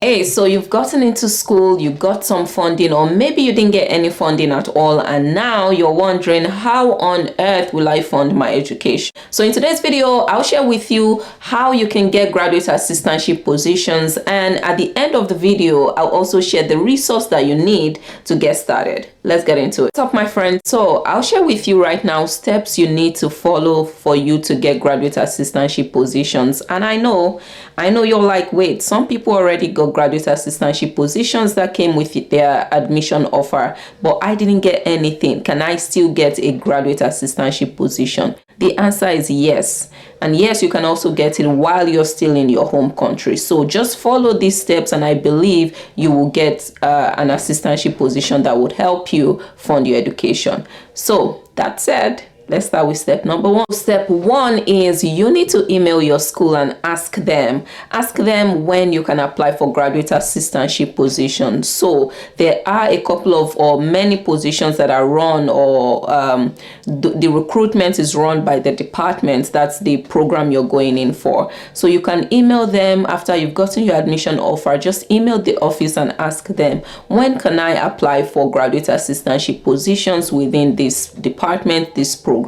Hey, so you've gotten into school, you got some funding, or maybe you didn't get any funding at all, and now you're wondering, how on earth will I fund my education? So in today's video, I'll share with you how you can get graduate assistantship positions, and at the end of the video, I'll also share the resource that you need to get started. Let's get into it. What's up, my friends? So I'll share with you right now steps you need to follow for you to get graduate assistantship positions. And I know you're like, wait, some people already got graduate assistantship positions that came with their admission offer, but I didn't get anything. Can I still get a graduate assistantship position? The answer is yes. And yes, you can also get it while you're still in your home country. So just follow these steps and I believe you will get an assistantship position that would help you fund your education. So that said, let's start with step number one. Step one is you need to email your school and ask them when you can apply for graduate assistantship positions. So there are a couple of or many positions that are run, or the recruitment is run by the department. That's the program you're going in for. So you can email them after you've gotten your admission offer. Just email the office and ask them, when can I apply for graduate assistantship positions within this department, this program?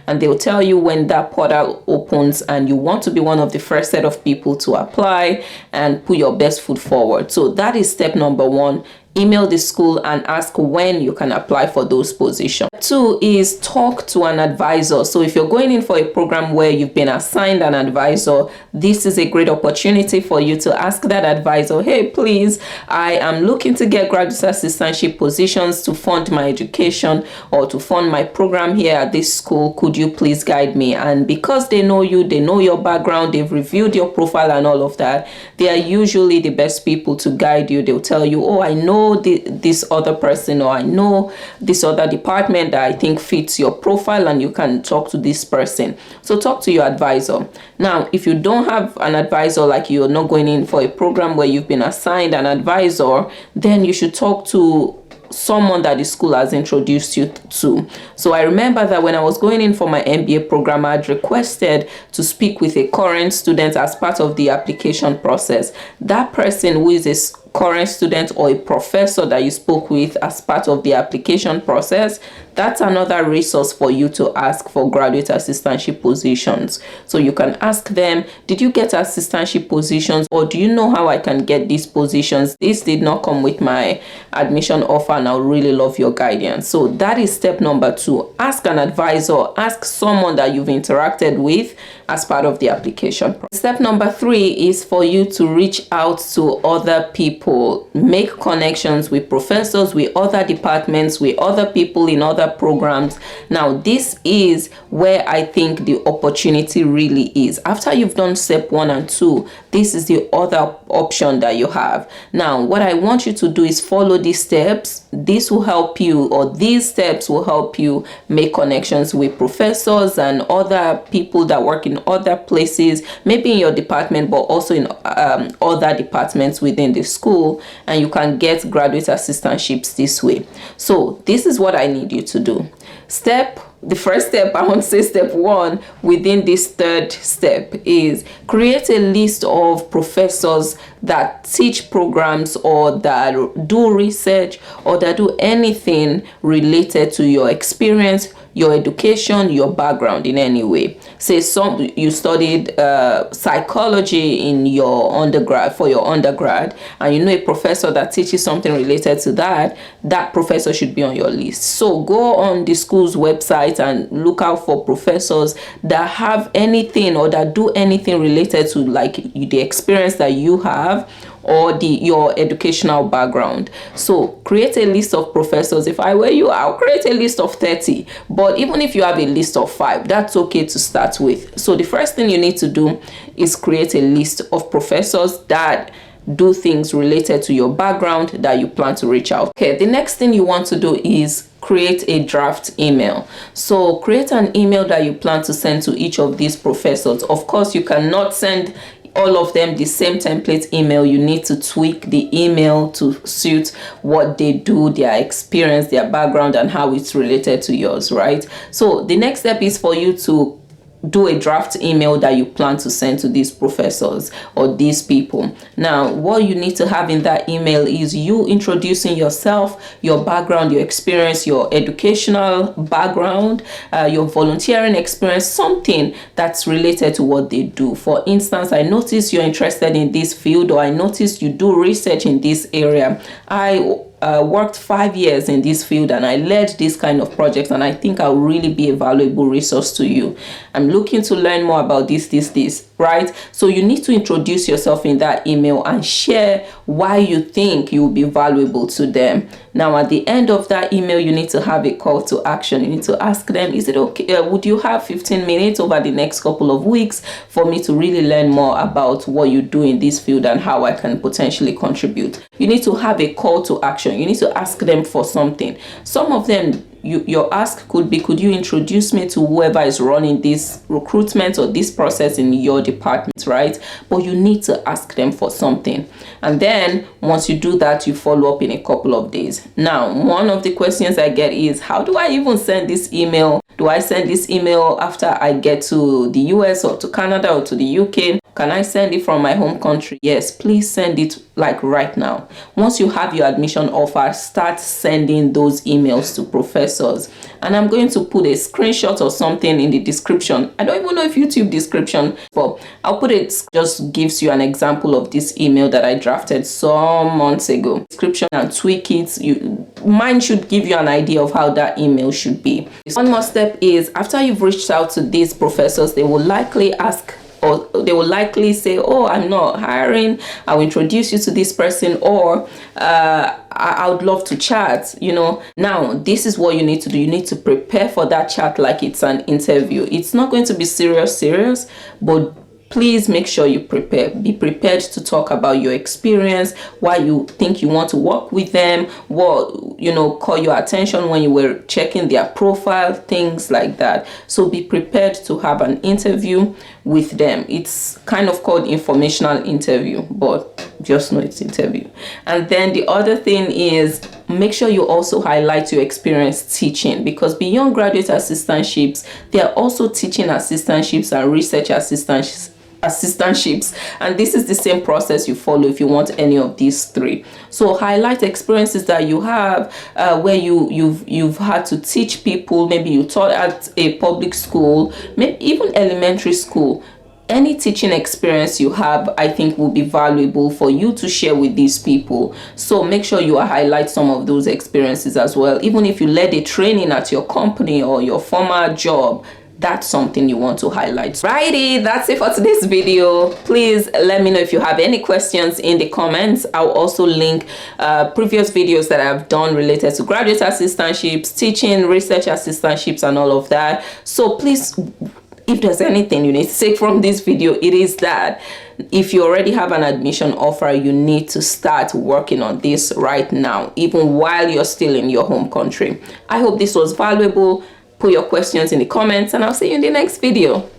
And they'll tell you when that portal opens and you want to be one of the first set of people to apply and put your best foot forward. So that is step number one. Email the school and ask when you can apply for those positions. Two is talk to an advisor. So if you're going in for a program where you've been assigned an advisor, this is a great opportunity for you to ask that advisor, hey, please, I am looking to get graduate assistantship positions to fund my education or to fund my program here at this school. Could you please guide me? And because they know you, they know your background, they've reviewed your profile and all of that, they are usually the best people to guide you. They'll tell you, oh, I know this other person, or I know this other department that I think fits your profile, and you can talk to this person. So talk to your advisor. Now, if you don't have an advisor, like you're not going in for a program where you've been assigned an advisor, then you should talk to someone that the school has introduced you to. So I remember that when I was going in for my MBA program, I had requested to speak with a current student as part of the application process. That person who is a current student or a professor that you spoke with as part of the application process, that's another resource for you to ask for graduate assistantship positions. So you can ask them, did you get assistantship positions, or do you know how I can get these positions? This did not come with my admission offer and I would really love your guidance. So that is step number two. Ask an advisor, ask someone that you've interacted with as part of the application process. Step number three is for you to reach out to other people, make connections with professors, with other departments, with other people in other programs. Now, this is where I think the opportunity really is. After you've done step one and two, this is the other option that you have. Now, what I want you to do is follow these steps. This will help you, or these steps will help you make connections with professors and other people that work in other places, maybe in your department, but also in other departments within the school, and you can get graduate assistantships this way. So this is what I need you to do. The first step, I want to say step one within this third step, is create a list of professors that teach programs or that do research or that do anything related to your experience, your education, your background in any way. Say you studied psychology in your undergrad, for your undergrad, and you know a professor that teaches something related to that, that professor should be on your list. So go on the school's website and look out for professors that have anything or that do anything related to like the experience that you have or your educational background. So create a list of professors. If I were you, I'll create a list of 30. But even if you have a list of 5, that's okay to start with. So the first thing you need to do is create a list of professors that do things related to your background that you plan to reach out. Okay, the next thing you want to do is create a draft email. So create an email that you plan to send to each of these professors. Of course, you cannot send all of them the same template email. You need to tweak the email to suit what they do, their experience, their background, and how it's related to yours, right? So the next step is for you to do a draft email that you plan to send to these professors or these people. Now, what you need to have in that email is you introducing yourself, your background, your experience, your educational background, your volunteering experience, something that's related to what they do. For instance, I noticed you're interested in this field, or I noticed you do research in this area. I worked 5 years in this field and I led this kind of project, and I think I'll really be a valuable resource to you. I'm looking to learn more about this, right? So you need to introduce yourself in that email and share why you think you will be valuable to them. Now, at the end of that email, you need to have a call to action. You need to ask them, is it okay? Would you have 15 minutes over the next couple of weeks for me to really learn more about what you do in this field and how I can potentially contribute? You need to have a call to action. You need to ask them for something. Some of them, your ask could be, could you introduce me to whoever is running this recruitment or this process in your department, right? But you need to ask them for something. And then once you do that, you follow up in a couple of days. Now, one of the questions I get is, how do I even send this email? Do I send this email after I get to the US or to Canada or to the UK? Can I send it from my home country? Yes, please send it like right now. Once you have your admission offer, start sending those emails to professors. And I'm going to put a screenshot or something in the description. I don't even know if YouTube description, but I'll put it, just gives you an example of this email that I drafted some months ago. Description and tweak it. Mine should give you an idea of how that email should be. One more step is, after you've reached out to these professors, they will likely ask, or they will likely say, oh, I'm not hiring, I'll introduce you to this person, or I would love to chat, you know. Now, this is what you need to do. You need to prepare for that chat like it's an interview. It's not going to be serious, but please make sure you prepare. Be prepared to talk about your experience, why you think you want to work with them, what, you know, caught your attention when you were checking their profile, things like that. So be prepared to have an interview with them. It's kind of called informational interview, but just know it's interview. And then the other thing is, make sure you also highlight your experience teaching, because beyond graduate assistantships, there are also teaching assistantships and research assistantships, and this is the same process you follow if you want any of these three. So highlight experiences that you have where you've had to teach people. Maybe you taught at a public school, maybe even elementary school. Any teaching experience you have, I think, will be valuable for you to share with these people. So make sure you highlight some of those experiences as well. Even if you led a training at your company or your former job, that's something you want to highlight. Righty, that's it for today's video. Please let me know if you have any questions in the comments. I'll also link previous videos that I've done related to graduate assistantships, teaching, research assistantships, and all of that. So please, if there's anything you need to take from this video, it is that if you already have an admission offer, you need to start working on this right now, even while you're still in your home country. I hope this was valuable. Put your questions in the comments, and I'll see you in the next video.